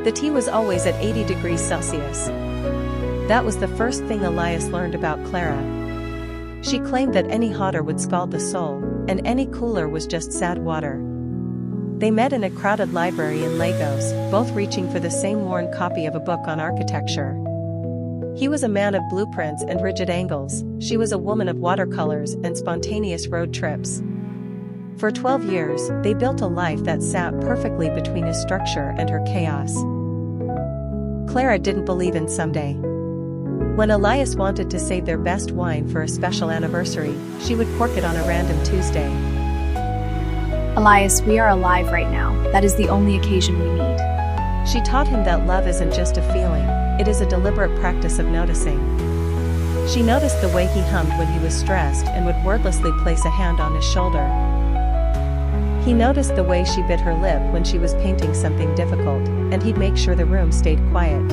The tea was always at 80 degrees Celsius. That was the first thing Elias learned about Clara. She claimed that any hotter would scald the soul, and any cooler was just sad water. They met in a crowded library in Lagos, both reaching for the same worn copy of a book on architecture. He was a man of blueprints and rigid angles, she was a woman of watercolors and spontaneous road trips. For 12 years, they built a life that sat perfectly between his structure and her chaos. Clara didn't believe in someday. When Elias wanted to save their best wine for a special anniversary, she would cork it on a random Tuesday. Elias, we are alive right now. That is the only occasion we need. She taught him that love isn't just a feeling, it is a deliberate practice of noticing. She noticed the way he hummed when he was stressed and would wordlessly place a hand on his shoulder. He noticed the way she bit her lip when she was painting something difficult, and he'd make sure the room stayed quiet.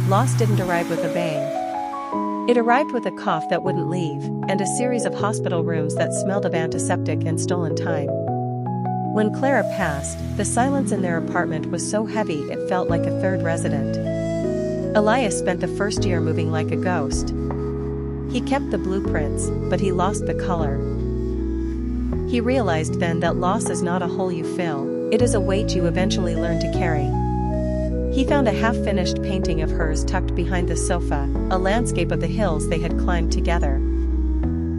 Loss didn't arrive with a bang. It arrived with a cough that wouldn't leave, and a series of hospital rooms that smelled of antiseptic and stolen time. When Clara passed, the silence in their apartment was so heavy it felt like a third resident. Elias spent the first year moving like a ghost. He kept the blueprints, but he lost the color. He realized then that loss is not a hole you fill, it is a weight you eventually learn to carry. He found a half-finished painting of hers tucked behind the sofa, a landscape of the hills they had climbed together.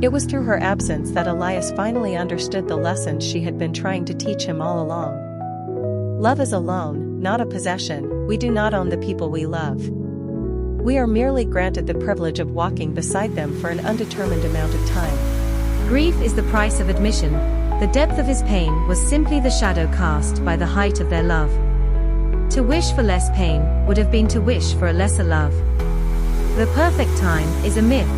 It was through her absence that Elias finally understood the lessons she had been trying to teach him all along. Love is a loan, not a possession. We do not own the people we love. We are merely granted the privilege of walking beside them for an undetermined amount of time. Grief is the price of admission. The depth of his pain was simply the shadow cast by the height of their love. To wish for less pain would have been to wish for a lesser love. The perfect time is a myth.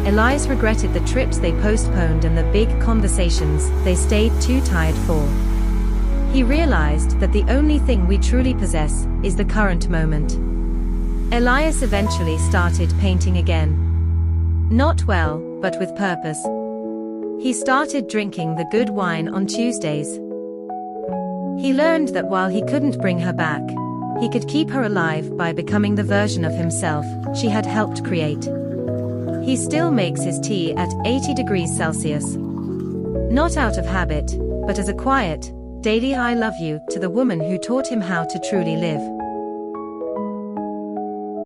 Elias regretted the trips they postponed and the big conversations they stayed too tired for. He realized that the only thing we truly possess is the current moment. Elias eventually started painting again. Not well, but with purpose. He started drinking the good wine on Tuesdays. He learned that while he couldn't bring her back, he could keep her alive by becoming the version of himself she had helped create. He still makes his tea at 80 degrees Celsius. Not out of habit, but as a quiet, daily I love you to the woman who taught him how to truly live.